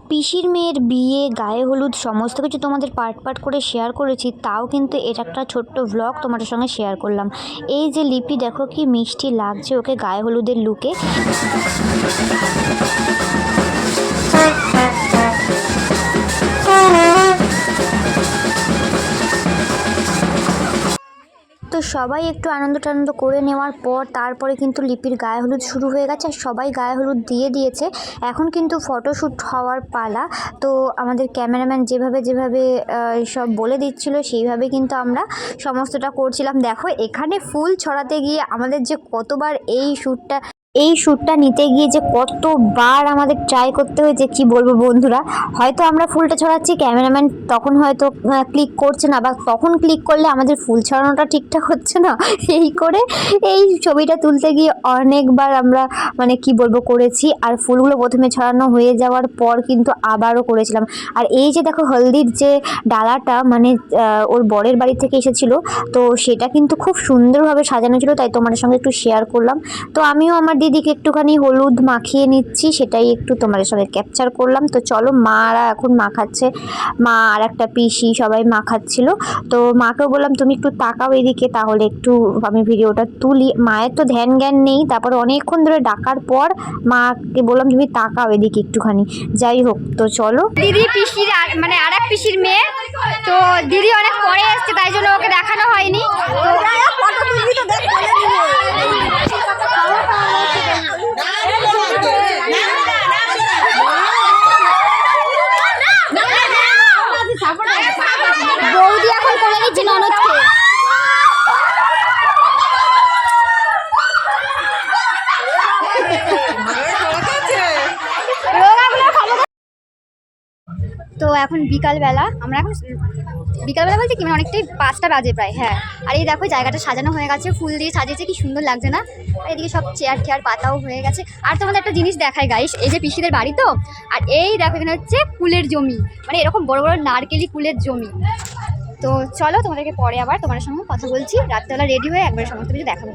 পিসির মেয়ের বিয়ে, গায়ে হলুদ সমস্ত কিছু তোমাদের পার্ট পার্ট করে শেয়ার করেছি, তাও কিন্তু এটা একটা ছোট্ট ভ্লগ তোমাদের সঙ্গে শেয়ার করলাম। এই যে লিপি দেখো কি মিষ্টি লাগছে ওকে গায়ে হলুদের লুকে। তো সবাই একটু আনন্দ টানন্দ করে নেওয়ার পর তারপরে কিন্তু লিপির গায়ে হলুদ শুরু হয়ে গেছে আর সবাই গায়ে হলুদ দিয়ে দিয়েছে। এখন কিন্তু ফটোশ্যুট হওয়ার পালা। তো আমাদের ক্যামেরাম্যান যেভাবে সব বলে দিচ্ছিলো সেইভাবে কিন্তু আমরা সমস্তটা করছিলাম। দেখো এখানে ফুল ছড়াতে গিয়ে আমাদের যে কতবার এই শ্যুটটা নিতে গিয়ে যে কতবার আমাদের ট্রাই করতে হয়েছে কি বলবো বন্ধুরা। হয়তো আমরা ফুলটা ছড়াচ্ছি, ক্যামেরাম্যান তখন হয়তো ক্লিক করছে না, বা তখন ক্লিক করলে আমাদের ফুল ছড়ানোটা ঠিকঠাক হচ্ছে না। এই করে এই ছবিটা তুলতে গিয়ে অনেকবার আমরা কি বলবো করেছি। আর ফুলগুলো প্রথমে ছড়ানো হয়ে যাওয়ার পর কিন্তু আবারও করেছিলাম। আর এই যে দেখো হলদির যে ডালাটা ওর বরের বাড়ি থেকে এসেছিলো, তো সেটা কিন্তু খুব সুন্দরভাবে সাজানো ছিল, তাই তোমাদের সঙ্গে একটু শেয়ার করলাম। তো আমিও আমার দিদিকে একটুখানি হলুদ মাখিয়ে নিচ্ছি, সেটাই একটু তোমাদের সঙ্গে ক্যাপচার করলাম। তো চলো মারা এখন মাখাচ্ছে, মা আর একটা পিসি সবাই মাখাচ্ছিল। তো মাকেও বললাম তুমি একটু তাকাও এদিকে, তাহলে একটু আমি ভিডিওটা তুলি। মায়ের তো ধ্যান জ্ঞান নেই, তারপর অনেকক্ষণ ধরে ডাকার পর মাকে বললাম তুমি তাকাও এদিকে একটুখানি। যাই হোক, তো চলো। দিদি পিসির আর এক পিসির মেয়ে, তো দিদি অনেক পরে এসছে তাই জন্য ওকে দেখানো হয়নি। বৌদি এখন কোলে নিচ্ছে ননদকে। তো এখন বিকালবেলা, আমরা এখন বিকালবেলা বলতে কি অনেকটাই 5টা বাজে প্রায়। হ্যাঁ, আর এই দেখো জায়গাটা সাজানো হয়ে গেছে, ফুল দিয়ে সাজিয়েছে, কি সুন্দর লাগছে না? আর এদিকে সব চেয়ার টেয়ার পাতাও হয়ে গেছে। আর তোমাদের একটা জিনিস দেখায় গাইস, এই যে পিসিদের বাড়ি তো, আর এই দেখো এখানে হচ্ছে কুলের জমি, এরকম বড় বড় নারকেলি কুলের জমি। তো চলো তোমাদেরকে পরে আবার তোমাদের সঙ্গে কথা বলছি, রাত্রেবেলা রেডি হয়ে একবারে সমস্ত কিছু দেখাবো।